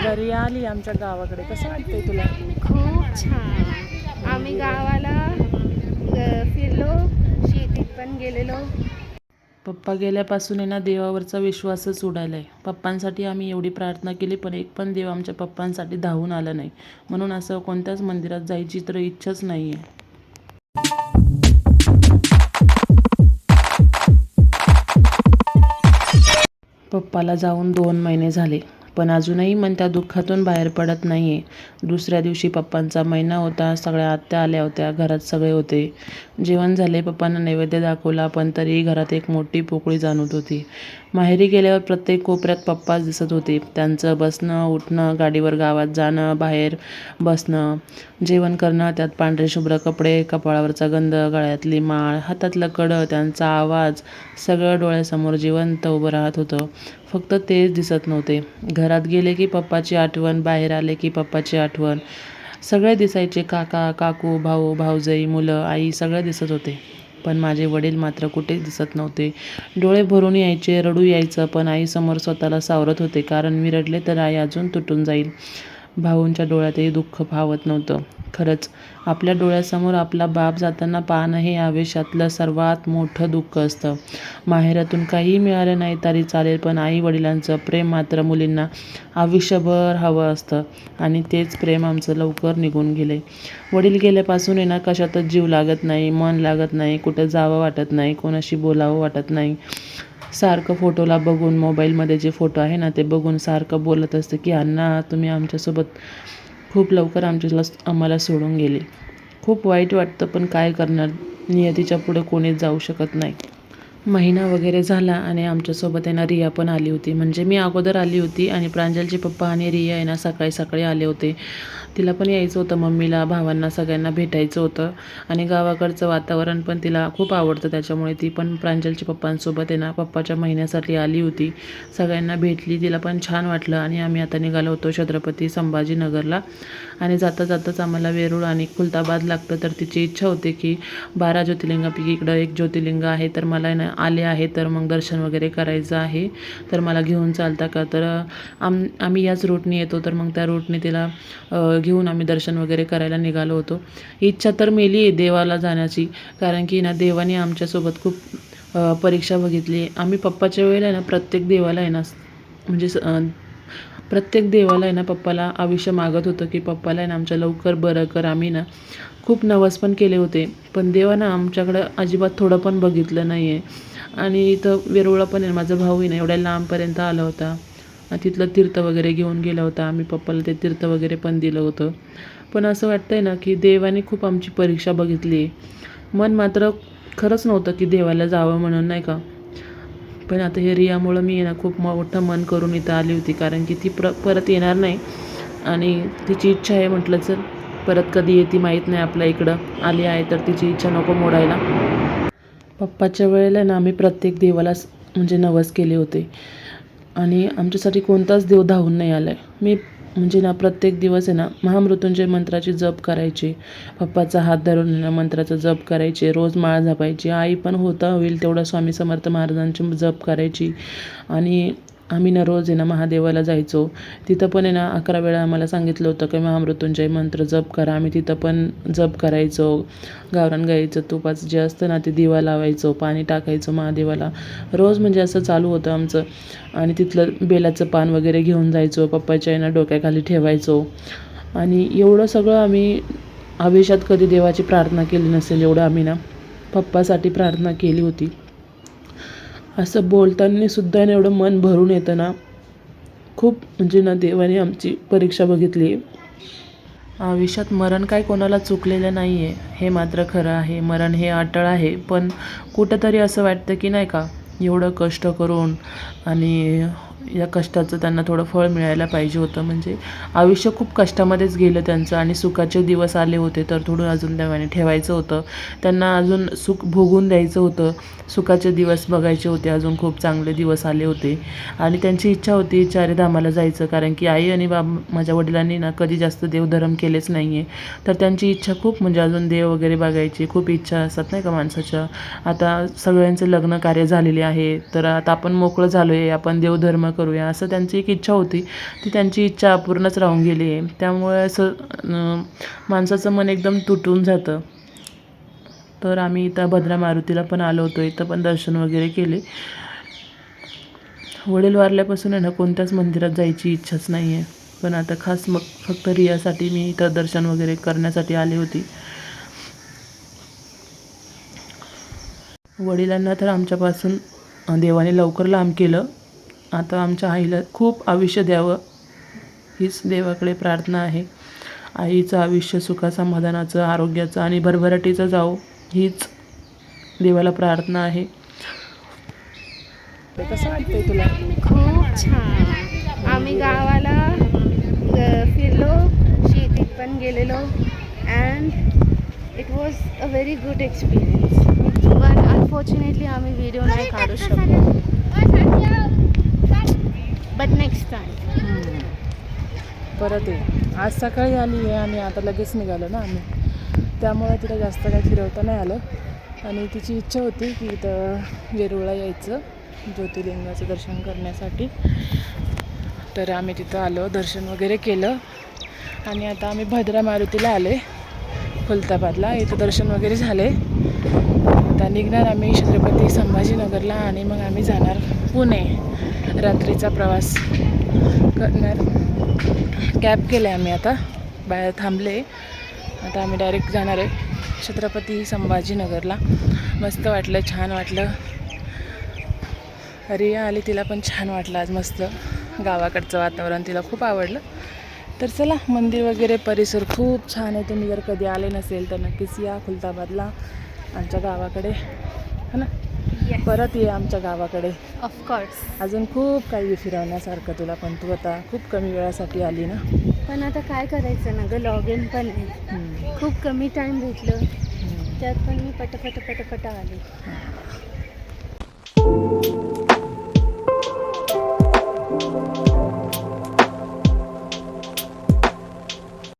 घरी आली आमच्या गावाकडे, कसं वाटतंय तुला? खूप छान. आम्ही गावाला फिरलो, शेतीत पण गेलेलो. पप्पा गेल्यापासून आहे ना देवावरचा विश्वासच उडाला आहे. पप्पांसाठी आम्ही एवढी प्रार्थना केली पण एक पण देव आमच्या पप्पांसाठी धावून आला नाही. म्हणून असं कोणत्याच मंदिरात जायची तर इच्छाच नाही आहे. पप्पाला जाऊन 2 महिने झाले पण अजूनही मन त्या दुःखातून बाहेर पडत नाही आहे. दुसऱ्या दिवशी पप्पांचा महिना होता. सगळ्या आत्या आल्या होत्या, घरात सगळे होते. जेवण झाले, पप्पांना नैवेद्य दाखवला पण तरीही घरात एक मोठी पोकळी जाणवत होती. माहेरी गेल्यावर प्रत्येक कोपऱ्यात पप्पाच दिसत होते. त्यांचं बसणं, उठणं, गाडीवर गावात जाणं, बाहेर बसणं, जेवण करणं, त्यात पांढरे शुभ्र कपडे, कपाळावरचा गंध, गळ्यातली माळ, हातातलं कडं, त्यांचा आवाज, सगळं डोळ्यासमोर जिवंत उभं राहत होतं. फक्त तेच दिसत नव्हते. घरात गेले की पप्पाची आठवण, बाहेर आले की पप्पाची आठवण. सगळे दिसायचे, काका, काकू, भाऊ, भाऊजाई, मुलं, आई सगळे दिसत होते. पण माझे वडील मात्र कुठेच दिसत नव्हते. डोळे भरून यायचे, रडू यायचं पण आईसमोर स्वतःला सावरत होते कारण मी रडले तर आई अजून तुटून जाईल. भाऊंच्या डोळ्यातही दुःख पाहत नव्हतं. खरंच आपल्या डोळ्यासमोर आपला बाप जाताना पाहणं हे आयुष्यातलं सर्वात मोठं दुःख असतं. माहेरातून काहीही मिळालं नाही तरी चालेल पण आई वडिलांचं प्रेम मात्र मुलींना आयुष्यभर हवं असतं आणि तेच प्रेम आमचं लवकर निघून गेले. वडील गेल्यापासून आहे ना कशातच जीव लागत नाही, मन लागत नाही, कुठं जावं वाटत नाही, कोणाशी बोलावं वाटत नाही. सारखं फोटोला बघून, मोबाईलमध्ये जे फोटो आहे ना ते बघून सारखं बोलत असते की अण्णा तुम्ही आमच्यासोबत खूप लवकर आम्हाला सोडून गेले. खूप वाईट वाटतं पण काय करणार, नियतीच्या पुढे कोणीच जाऊ शकत नाही. महिना वगैरे झाला आणि आमच्यासोबत आहे ना रिया पण आली होती. म्हणजे मी अगोदर आली होती आणि प्रांजलचे पप्पा आणि रिया आहे ना सकाळी सकाळी आले होते. तिला पण यायचं होतं, मम्मीला, भावांना सगळ्यांना भेटायचं होतं आणि गावाकडचं वातावरण पण तिला खूप आवडतं. त्याच्यामुळे ती पण प्रांजलच्या पप्पांसोबत आहे ना पप्पाच्या महिन्यासाठी आली होती. सगळ्यांना भेटली, तिला पण छान वाटलं आणि आम्ही आता निघालो होतो छत्रपती संभाजीनगरला. आणि जाता जाताच आम्हाला वेरूळ आणि खुलताबाद लागतं तर तिची इच्छा होती की 12 ज्योतिर्लिंगापैकी इकडं एक ज्योतिर्लिंग आहे तर मला ना आले आहे तर मग दर्शन वगैरे करायचं आहे तर मला घेऊन चालता का. तर आम्ही याच रूटने येतो तर मग त्या रूटने तिला घेऊन आम्ही दर्शन वगैरे करायला निघालो होतो. इच्छा तर मेली आहे देवाला जाण्याची कारण की ना देवाने आमच्यासोबत खूप परीक्षा बघितली. आम्ही पप्पाच्या वेळेला ना प्रत्येक देवाला आहे ना म्हणजे प्रत्येक देवाला आहे ना पप्पाला आयुष्य मागत होतं की पप्पाला आहे ना आमच्या लवकर बरं कर. आम्ही ना खूप नवस पण केले होते पण देवानं आमच्याकडं अजिबात थोडं पण बघितलं नाही आहे. आणि इथं वेरूळला पण आहे माझा भाऊही ना एवढ्या लांबपर्यंत आला होता, तिथलं तीर्थ वगैरे घेऊन गेला होता. आम्ही पप्पाला ते तीर्थ वगैरे पण दिलं होतं. पण असं वाटतंय ना की देवाने खूप आमची परीक्षा बघितली आहे. मन मात्र खरंच नव्हतं की देवाला जावं म्हणून नाही का. पण आता हे रियामुळं मी ना खूप मोठं मन करून इथं आली होती कारण की ती परत येणार नाही आणि तिची इच्छा आहे. म्हटलं चल परत कधी येते माहीत नाही आपल्या इकडं, आली आहे तर तिची इच्छा नको मोडायला. पप्पाच्या वेळेला ना आम्ही प्रत्येक देवाला म्हणजे नवस केले होते आणि आमच्यासाठी कोणताच देव धावून नाही आला आहे. मी म्हणजे ना प्रत्येक दिवस आहे ना महामृत्युंजय मंत्राची जप करायची, पप्पाचा हात धरून ना मंत्राचा जप करायचे, रोज माळ जपायची. आई पण होईल तेवढं स्वामी समर्थ महाराजांची जप करायची. आणि आम्ही ना रोज आहे ना महादेवाला जायचो. तिथं पण आहे ना 11 वेळा आम्हाला सांगितलं होतं की महामृत्युंजय मंत्र जप करा. आम्ही तिथं पण जप करायचो. गावरान गाईचं तुपाचं जे असतं ना ते दिवा लावायचो, पाणी टाकायचो महादेवाला. रोज म्हणजे असं चालू होतं आमचं. आणि तिथलं बेलाचं पान वगैरे घेऊन जायचो, पप्पाच्या आहे ना डोक्याखाली ठेवायचो. आणि एवढं सगळं आम्ही आयुष्यात कधी देवाची प्रार्थना केली नसेल एवढं आम्ही ना पप्पासाठी प्रार्थना केली होती. असं बोलताना सुद्धा ना एवढं मन भरून येतं ना. खूप म्हणजे ना देवाने आमची परीक्षा बघितली आहे. आयुष्यात मरण काय कोणाला चुकलेलं नाही आहे हे मात्र खरं आहे. मरण हे अटळ आहे पण कुठंतरी असं वाटतं की नाही का एवढं कष्ट करून आणि या कष्टाचं त्यांना थोडं फळ मिळायला पाहिजे होतं. म्हणजे आयुष्य खूप कष्टामध्येच गेलं त्यांचं आणि सुखाचे दिवस आले होते तर थोडं अजून देवाने ठेवायचं होतं. त्यांना अजून सुख भोगून द्यायचं होतं. सुखाचे दिवस बघायचे होते, अजून खूप चांगले दिवस आले होते. आणि त्यांची इच्छा होती चारीधामाला जायचं कारण की आई आणि माझ्या वडिलांनी ना कधी जास्त देवधर्म केलेच नाही आहे. तर त्यांची इच्छा खूप म्हणजे अजून देव वगैरे बघायची खूप इच्छा असतात नाही का माणसाच्या. आता सगळ्यांचे लग्न कार्य झालेले आहे तर आता आपण मोकळं झालो आहे, आपण देवधर्म करूया, असं त्यांची एक इच्छा होती. ती त्यांची इच्छा अपूर्णच राहून गेली आहे. त्यामुळे असं माणसाचं मन एकदम तुटून जातं. तर आम्ही इथं भद्रा मारुतीला पण आलो होतो. इथं पण दर्शन वगैरे केले. वडील वारल्यापासून आहे ना कोणत्याच मंदिरात जायची इच्छाच नाही आहे. पण आता खास मग फक्त रियासाठी मी इथं दर्शन वगैरे करण्यासाठी आली होती. वडिलांना तर आमच्यापासून देवाने लवकर लांब केलं. आता आमच्या आईला खूप आयुष्य द्यावं हीच देवाकडे प्रार्थना आहे. आईचं आयुष्य सुखासमाधानाचं, आरोग्याचं आणि भरभराटीचं जावो हीच देवाला प्रार्थना आहे. कसं वाटतंय तुला? खूप छान. आम्ही गावाला फिरलो, शेतीत पण गेलेलो and it was a very good experience. पण अनफॉर्च्युनेटली आम्ही व्हिडिओ नाही काढू शकलो. बट नेक्स्ट टाइम परत आहे. आज सकाळी आली आहे आणि आता लगेच निघालो ना आम्ही, त्यामुळे तिला जास्त काही फिरवता नाही आलं. आणि तिची इच्छा होती की इथं वेरूळला यायचं ज्योतिर्लिंगाचं दर्शन करण्यासाठी. तर आम्ही तिथं आलो, दर्शन वगैरे केलं आणि आता आम्ही भद्रा मारुतीला आले खुलताबादला. इथं दर्शन वगैरे झाले. आता निघणार आम्ही छत्रपती संभाजीनगरला आणि मग आम्ही जाणार पुणे. रात्रीचा प्रवास करणार. कॅब केलं आहे आम्ही, आता बाहेर थांबले. आता आम्ही डायरेक्ट जाणार आहे छत्रपती संभाजीनगरला. मस्त वाटलं, छान वाटलं. रिया आली, तिला पण छान वाटलं आज. मस्त गावाकडचं वातावरण तिला खूप आवडलं. तर चला, मंदिर वगैरे परिसर खूप छान आहे. तुम्ही जर कधी आले नसेल तर नक्कीच या खुलताबादला आमच्या गावाकडे, है ना. परत ये आमच्या गावाकडे. ऑफकोर्स. अजून खूप काही फिरवण्यासारखं तुला, पण तू आता खूप कमी वेळासाठी आली ना. पण आता काय करायचं ना गं, लॉग इन पण आहे. खूप कमी टाईम भेटलं, त्यात पण मी पटापट आले.